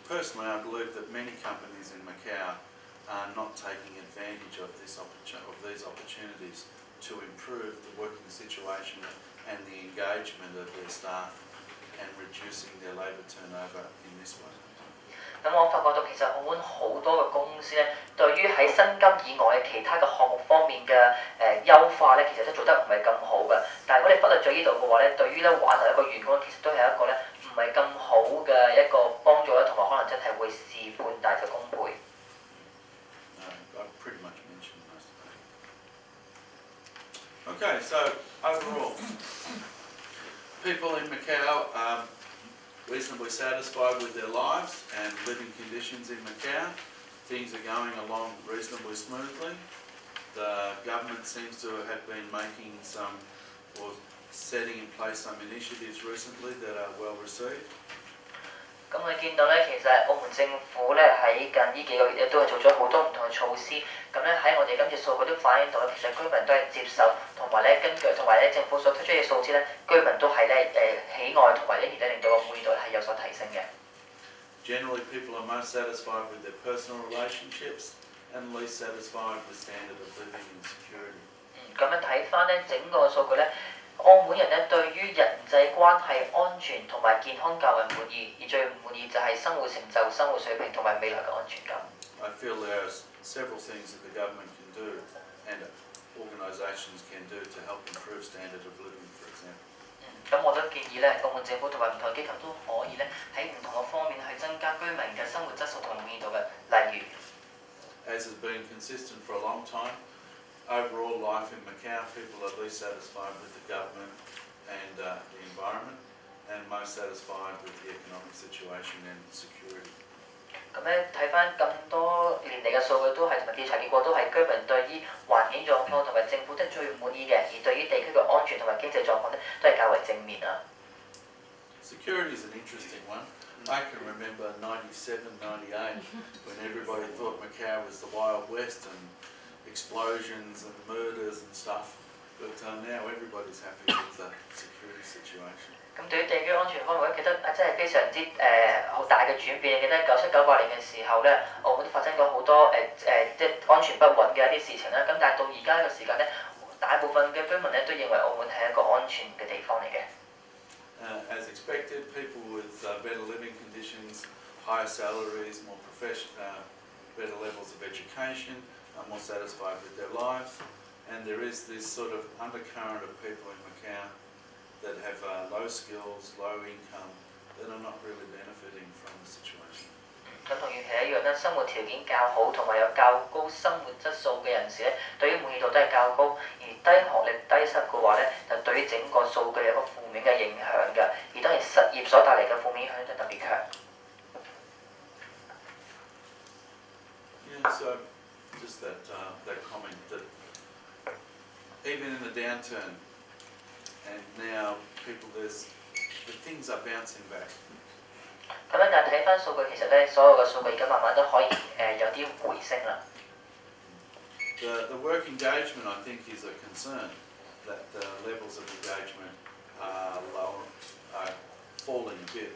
Personally, I believe that many companies in Macau are not taking advantage of these opportunities to improve the working situation and the engagement of their staff and reducing their labour turnover in this way. 咁我發覺到其實澳門好多嘅公司咧，對於喺薪金以外嘅其他嘅項目方面嘅優化咧，其實都做得唔係咁好嘅。但係如果你忽略咗呢度嘅話咧，對於咧挽留一個員工，其實都係一個咧唔係咁好嘅一個幫助啦，同埋可能真係會事半大嘅功倍。I've pretty much mentioned most of that. Okay, so overall, people in Macau are reasonably satisfied with their lives and living conditions in Macau. Things are going along reasonably smoothly. The government seems to have been making or setting in place some initiatives recently that are well received. 咁你見到咧，其實澳門政府咧喺近呢幾個月都係做咗好多唔同嘅措施。咁咧喺我哋今次數據都反映到咧，其實居民都係接受，同埋咧根據同埋咧政府所推出嘅數字咧，居民都係咧喜愛同埋咧而咧令到個滿意度係有所提升嘅。Generally, people are most satisfied with their personal relationships and least satisfied with standard of living and security. 咁樣睇翻咧整個數據咧。澳門人咧對於人際關係安全同埋健康較為滿意，而最唔滿意就係生活成就、生活水平同埋未來嘅安全感。I feel there are several things that the government can do and organisations can do to help improve standard of living, for example. 咁我都建議咧，澳門政府同埋唔同機構都可以咧喺唔同嘅方面去增加居民嘅生活質素同埋滿意度嘅。例如， as has been consistent for a long time, overall life in Macau, people are least satisfied with the government and the environment, and most satisfied with the economic situation and security. 咁咧睇翻咁多年嚟嘅數據都係同埋調查結果都係居民對於環境狀況同埋政府都係最唔滿意嘅，而對於地區嘅安全同埋經濟狀況咧都係較為正面啊。Security is an interesting one. I can remember 97, 98 when everybody thought Macau was the Wild West and explosions and murders and stuff. But now everybody's happy with the security situation. 咁對於地區安全方面，我記得真係非常之好大嘅轉變。記得97、98年嘅時候咧，澳門都發生過好多即係安全不穩嘅一啲事情啦。咁但係到而家呢個時間咧，大部分嘅居民咧都認為澳門係一個安全嘅地方嚟嘅。As expected, people with better living conditions, higher salaries, better levels of education, are more satisfied with their lives, and there is this sort of undercurrent of people in Macau that have low skills, low income, that are not really benefiting from the situation. 咁同預期一樣咧，生活條件較好同埋有較高生活質素嘅人士咧，對於滿意度都係較高；而低學歷、低收入嘅話咧，就對於整個數據有個負面嘅影響嘅。而當然失業所帶嚟嘅負面影響就特別強。Yeah, so just that comment that even in the downturn, and now things are bouncing back. 咁樣但係睇翻數據，其實咧所有嘅數據而家慢慢都可以有啲回升啦。The work engagement, I think, is a concern that the levels of engagement are falling a bit.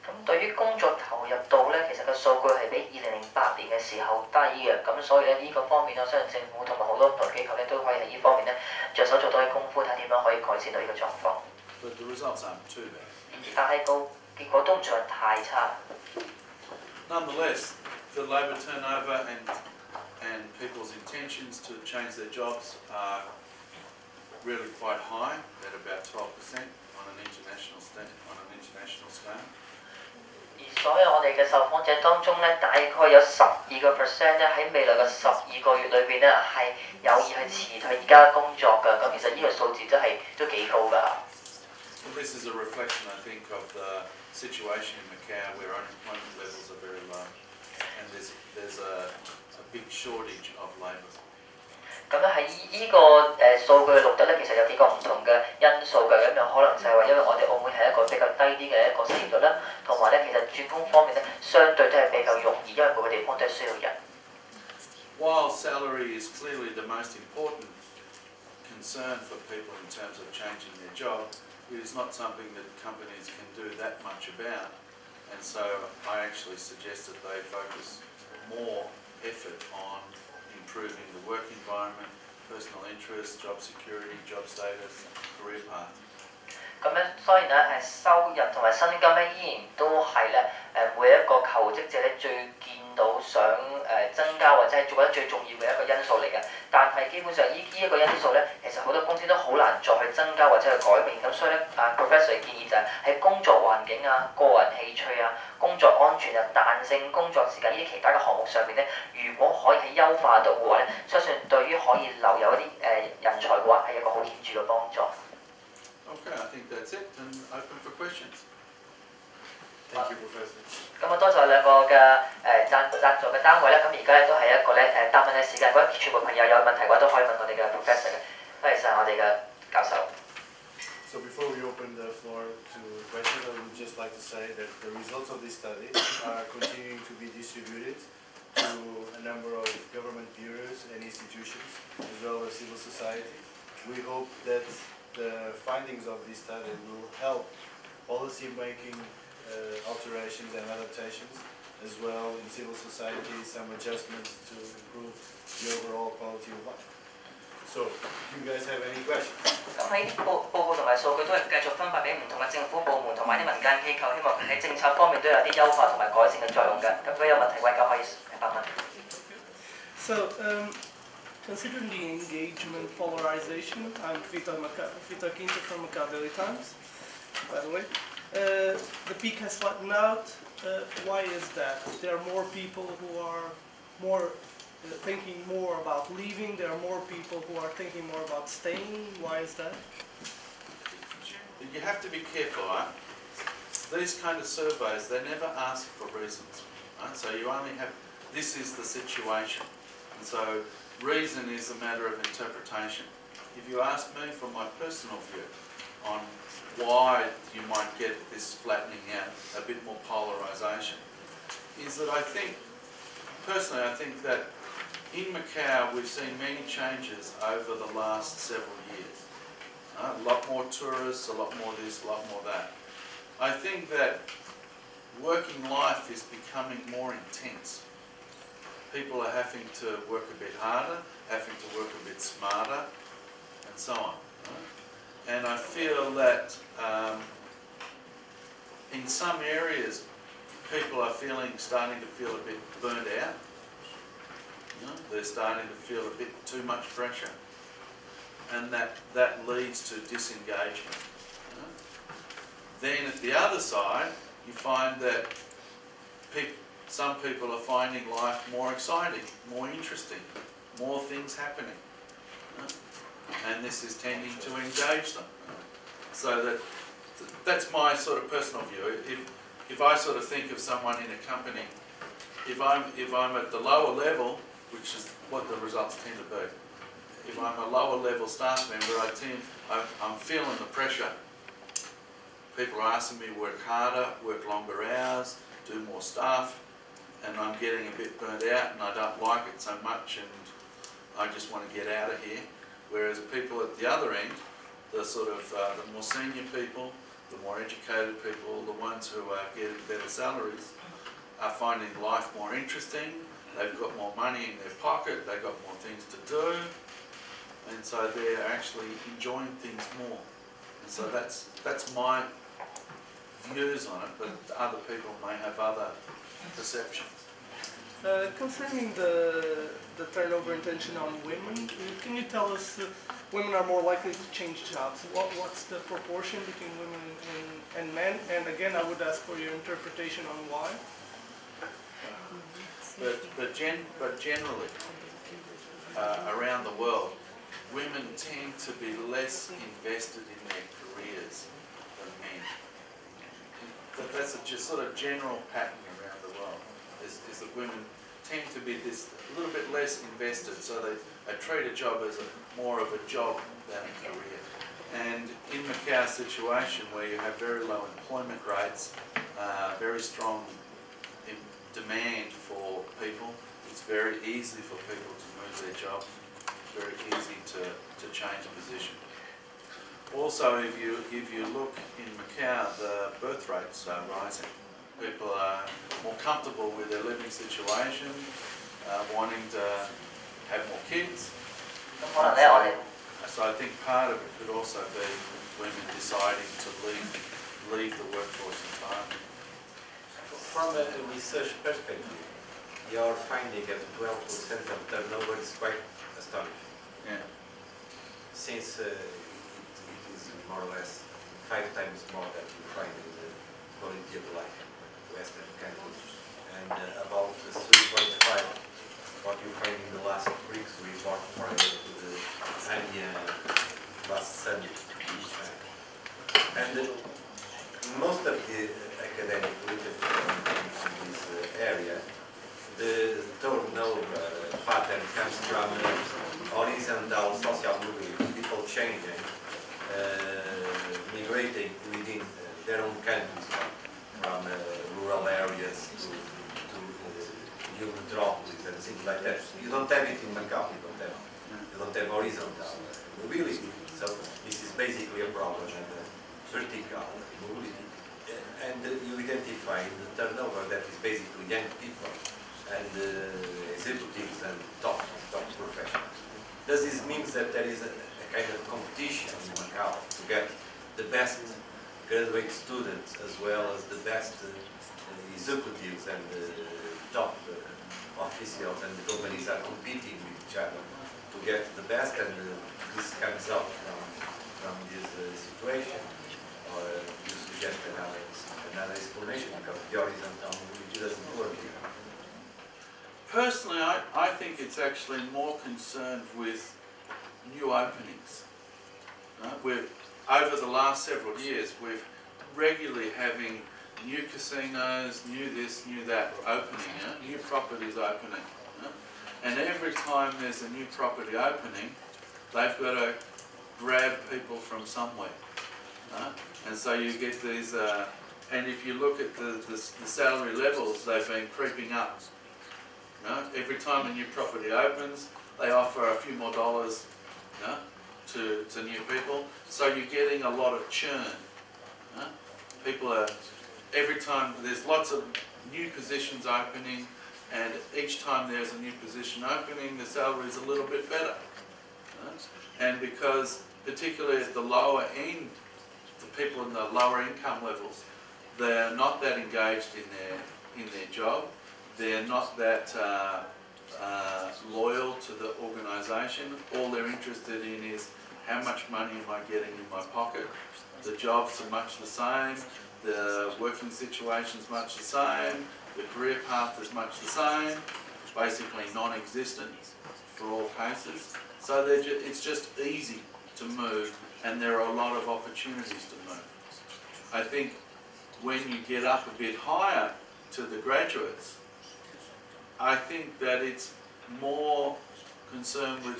咁對於工作投入度咧，其實個數據係比2008年嘅時候低嘅，咁所以咧呢個方面我相信政府同埋好多唔同機構咧都可以喺呢方面咧着手做多啲功夫，睇點樣可以改善到呢個狀況。But the results aren't too bad. 但係個結果都唔算係太差。Nonetheless, the labour turnover and people's intentions to change their jobs are really quite high, at about 12% on an international scale. 而所有我哋嘅受訪者當中咧，大概有12% 咧喺未來嘅12個月裏邊咧係有意去辭退而家工作㗎。咁其實呢個數字都幾高㗎。Well, this is a reflection, I think, of the situation in Macau where unemployment levels are very low, and there's a big shortage of labour. 咁咧喺呢個數據錄得咧，其實有幾個唔同嘅因素嘅。咁有可能就係話，因為我哋澳門係一個比較低啲嘅一個失業率啦，同埋咧其實轉工方面咧，相對都係比較容易，因為每個地方都係需要人。While salary is clearly the most important concern for people in terms of changing their job, it is not something that companies can do that much about, and so I actually suggest that they focus more effort on improving the work environment, personal interests, job security, job status, career path. 咁咧，當然咧收入同埋薪金咧依然都係咧每一個求職者咧最見到想增加或者係做得最重要嘅一個因素嚟嘅。但係基本上呢一個因素咧，其實好多公司都好難再去增加或者去改變。咁所以咧，Professor 嘅建議就係喺工作環境啊、個人興趣啊、工作安全啊、彈性工作時間呢啲其他嘅項目上面咧，如果可以喺優化到嘅話咧，相信對於可以留有一啲人才嘅話係一個好顯著嘅幫助。Okay, I think that's it, and open for questions. Thank you, Professor. 咁啊，多謝兩個嘅贊助嘅單位啦。咁而家咧都係一個咧答問嘅時間。如果全部朋友有問題嘅話，都可以問我哋嘅 Professor 嘅。多謝晒我哋嘅教授。So before we open the floor to questions, I would just like to say that the results of this study are continuing to be distributed to a number of government bureaus and institutions, as well as civil society. We hope that the findings of this study will help policy making alterations and adaptations, as well in civil society, some adjustments to improve the overall quality of life. So, do you guys have any questions? 咁喺報告同埋數據都係繼續分發俾唔同嘅政府部門同埋啲民間機構，希望喺政策方面都有啲優化同埋改善嘅作用嘅。咁如果有問題嘅話，可以發問。So, Considering the engagement polarization, I'm Vitor Quinto from Macau Daily Times, by the way. The peak has flattened out. Why is that? There are more people who are thinking more about leaving. There are more people who are thinking more about staying. Why is that? You have to be careful, right? These kind of surveys, they never ask for reasons, right? So you only have, this is the situation. And so reason is a matter of interpretation. If you ask me from my personal view on why you might get this flattening out, a bit more polarisation, is that I think, personally I think that in Macau we've seen many changes over the last several years. A lot more tourists, a lot more this, a lot more that. I think that working life is becoming more intense. People are having to work a bit harder, having to work a bit smarter, and so on. Right? And I feel that in some areas, people are starting to feel a bit burned out. You know? They're starting to feel a bit too much pressure, and that leads to disengagement. You know? Then at the other side, you find that some people are finding life more exciting, more interesting, more things happening. You know? And this is tending to engage them. So that's my sort of personal view. If I sort of think of someone in a company, if I'm at the lower level, which is what the results tend to be, if I'm a lower level staff member, I'm feeling the pressure. People are asking me to work harder, work longer hours, do more stuff, and I'm getting a bit burnt out and I don't like it so much and I just want to get out of here. Whereas people at the other end, the sort of the more senior people, the more educated people, the ones who are getting better salaries, are finding life more interesting. They've got more money in their pocket, they've got more things to do, and so they're actually enjoying things more. And so that's my views on it, but other people may have other perceptions. Concerning the turnover intention on women, can you tell us women are more likely to change jobs? What's the proportion between women and men? And again, I would ask for your interpretation on why. But generally, around the world, women tend to be less invested in their careers than men. That's a just sort of general pattern around the world, is that women tend to be a little bit less invested, so they treat a job as more of a job than a career. And in Macau's situation, where you have very low employment rates, very strong demand for people, it's very easy for people to move their job, very easy to change position. Also, if you look in Macau, the birth rates are rising. People are more comfortable with their living situation, wanting to have more kids. So I think part of it could also be women deciding to leave the workforce entirely. From a research perspective, your finding of 12% of turnover is quite astonishing. Yeah. Since it is more or less 5 times more than you find in the quality of life in Western countries, and about 3.5 what you find in the last week's report prior to the ANIA last summit. And most of the academic literature in this area, the turnover pattern comes from horizontal social movement, people changing, migrating within their own countries, from rural areas to new metropolis and things like that. You don't have it in Macau, you don't have horizontal mobility. So this is basically a problem, and vertical mobility. And you identify in the turnover that is basically young people and executives and top professionals. Does this mean that there is a kind of competition in Macau to get the best graduate students as well as the best executives and top officials, and the companies are competing with each other to get the best, and this comes out from this situation. Or you suggest another explanation, because the horizontal mobility doesn't work here. Personally, I think it's actually more concerned with new openings. Over the last several years, we're regularly having new casinos, new this, new that opening, new properties opening. And every time there's a new property opening, they've got to grab people from somewhere. And so you get these, and if you look at the salary levels, they've been creeping up. Every time a new property opens, they offer a few more dollars to new people. So you're getting a lot of churn. People are, every time there's lots of new positions opening, and each time there's a new position opening, the salary is a little bit better. And because particularly at the lower end, the people in the lower income levels, they're not that engaged in their job. They're not that loyal to the organisation. All they're interested in is how much money am I getting in my pocket. The jobs are much the same. The working situation's much the same. The career path is much the same. Basically non-existent for all cases. So it's just easy to move, and there are a lot of opportunities to move. I think when you get up a bit higher to the graduates, I think that it's more concerned with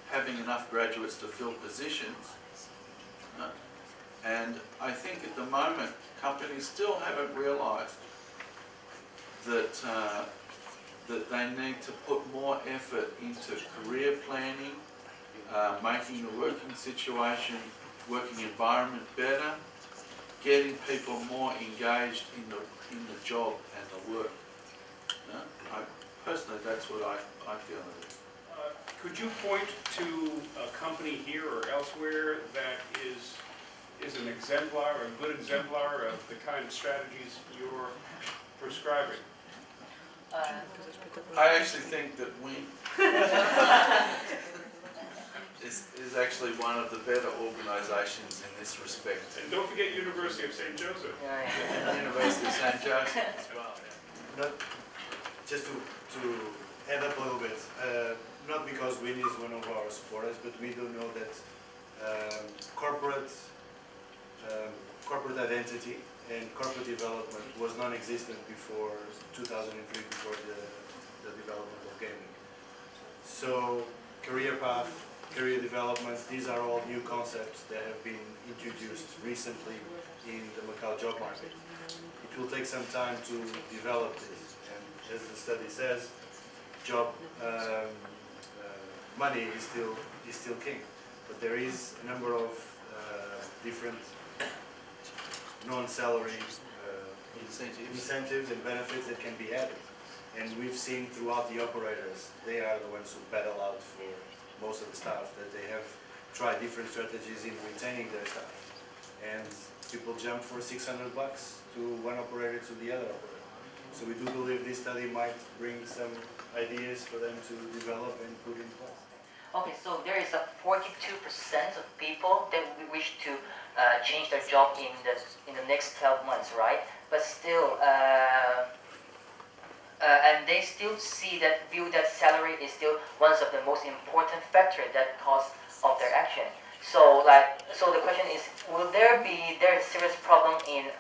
having enough graduates to fill positions. And I think at the moment, companies still haven't realised that that they need to put more effort into career planning, making the working situation, working environment better, getting people more engaged in the job and the work. Personally, that's what I feel of it. Could you point to a company here or elsewhere that is an exemplar, a good exemplar of the kind of strategies you're prescribing? I actually think that Wing is actually one of the better organisations in this respect. And don't forget University of St. Joseph. University of St. Joseph as well. Not, just to add up a little bit, not because Win is one of our supporters, but we do know that corporate identity and corporate development was non-existent before 2003, before the development of gaming. So career path, career development, these are all new concepts that have been introduced recently in the Macau job market. It will take some time to develop this, and as the study says, money is still king, but there is a number of different non-salary incentives and benefits that can be added. And we've seen throughout the operators, they are the ones who battle out for most of the staff, that they have tried different strategies in retaining their staff. And people jump for $600 to one operator to the other operator. So we do believe this study might bring some ideas for them to develop and put in place. Okay, so there is a 42% of people that wish to change their job in the next 12 months, right? But still, and they still view that salary is still one of the most important factors that cause of their action. So the question is, will there be a serious problem in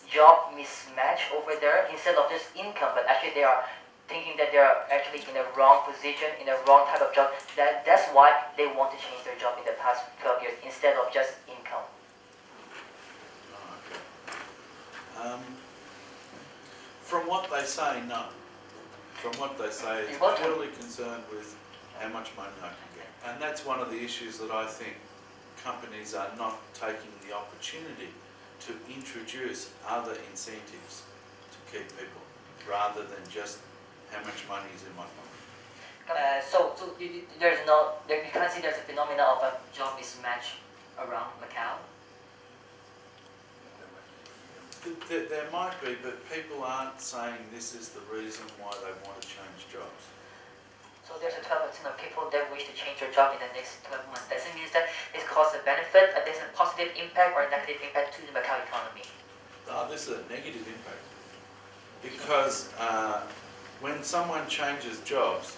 job mismatch over there instead of just income, but actually they are thinking that they are actually in the wrong position, in the wrong type of job. That's why they want to change their job in the past 12 years instead of just income. From what they say, no. From what they say, it's purely concerned with how much money I can get. And that's one of the issues that I think companies are not taking the opportunity to introduce other incentives to keep people, rather than just how much money is in my pocket. So there's no, you can't see there's a phenomenon of a job mismatch around Macau? There might be, but people aren't saying this is the reason why they want to change jobs. So there's a 12% of people that wish to change their job in the next 12 months. Does it mean that this causes a benefit, there's a positive impact or a negative impact to the Macau economy? This is a negative impact because when someone changes jobs,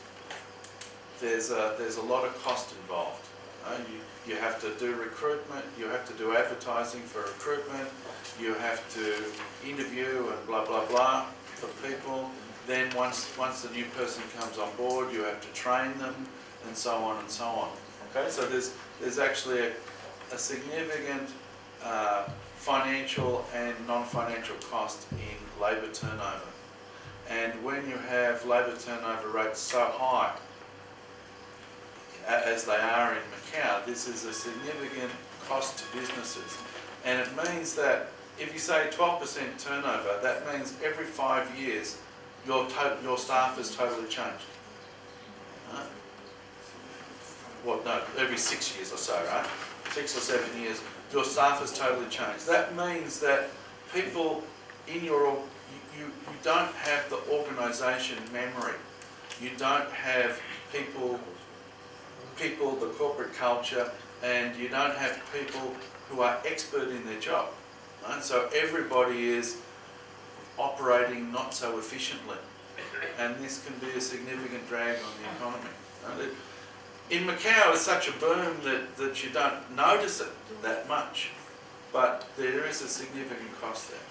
there's a lot of cost involved. You have to do recruitment, you have to do advertising for recruitment, you have to interview and blah blah blah for people. Then once the new person comes on board, you have to train them and so on and so on. Okay, so there's actually a significant financial and non-financial cost in labour turnover. And when you have labour turnover rates so high, as they are in Macau, this is a significant cost to businesses. And it means that if you say 12% turnover, that means every 5 years your staff has totally changed. Right? Well, no, every 6 years or so, right? 6 or 7 years, your staff has totally changed. That means that people in your, you don't have the organisation memory. You don't have people, the corporate culture, and you don't have people who are expert in their job. Right? So everybody is operating not so efficiently, and this can be a significant drag on the economy. Right? In Macau, it's such a boom that you don't notice it that much, but there is a significant cost there.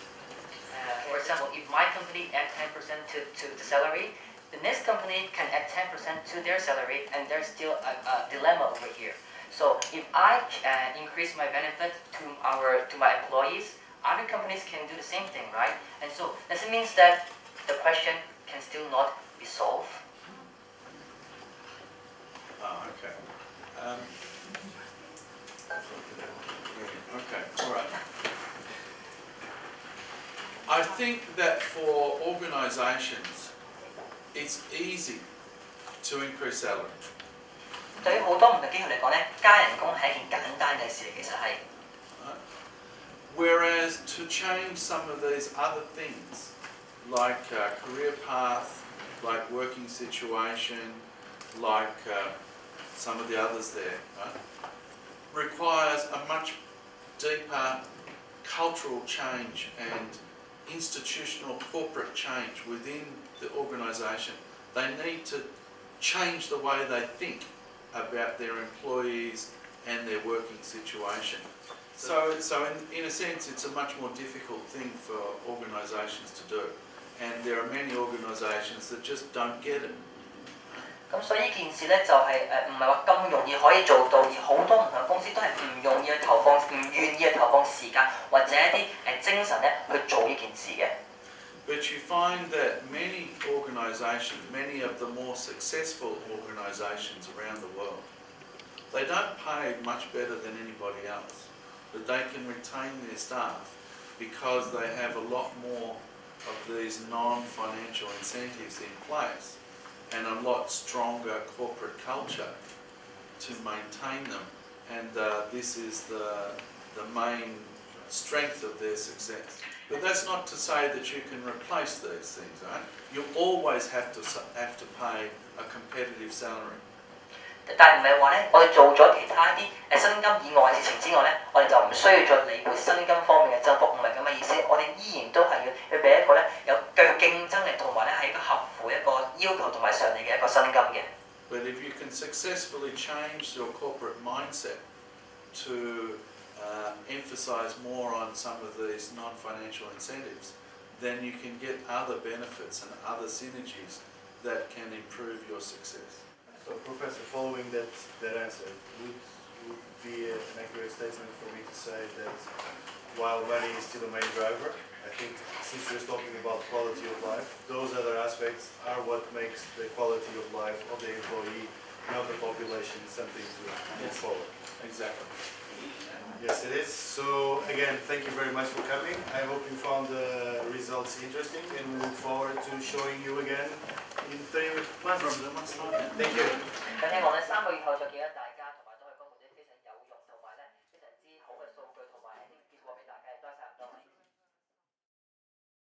For example, if my company add 10% to the salary, the next company can add 10% to their salary, and there's still a dilemma over here. So if I increase my benefit to my employees, other companies can do the same thing, right? And so does it mean that the question can still not be solved? Oh, okay. Okay, all right. I think that for organisations, it's easy to increase salary. 對於好多唔同機構嚟講咧，加人工係一件簡單嘅事嚟，其實係。Whereas to change some of these other things, like career path, like working situation, like some of the others there, right, requires a much deeper cultural change and institutional corporate change within the organisation. They need to change the way they think about their employees and their working situation. So in a sense, it's a much more difficult thing for organisations to do, and there are many organisations that just don't get it. 咁所以呢件事咧就係唔係話咁容易可以做到，而好多唔同嘅公司都係唔容易去投放，唔願意去投放時間或者一啲精神咧去做呢件事嘅。But you find that many organisations, many of the more successful organisations around the world, they don't pay much better than anybody else, but they can retain their staff because they have a lot more of these non-financial incentives in place and a lot stronger corporate culture to maintain them, and this is the main strength of their success. But that's not to say that you can replace these things, right? You always have to pay a competitive salary. 但係唔係話咧，我哋做咗其他啲薪金以外嘅事情之外咧，我哋就唔需要再理會薪金方面嘅增幅，唔係咁嘅意思。我哋依然都係要俾一個咧有具競爭力同埋咧係一個合乎一個要求同埋常理嘅一個薪金嘅。But if you can successfully change your corporate mindset to emphasise more on some of these non-financial incentives, then you can get other benefits and other synergies that can improve your success. So, Professor, following that answer, would be an accurate statement for me to say that while money is still a main driver, I think since we're talking about quality of life, those other aspects are what makes the quality of life of the employee and of the population something to move forward. Exactly. Yes, it is. So again, thank you very much for coming. I hope you found the results interesting, and we look forward to showing you again in 3 months. Thank you.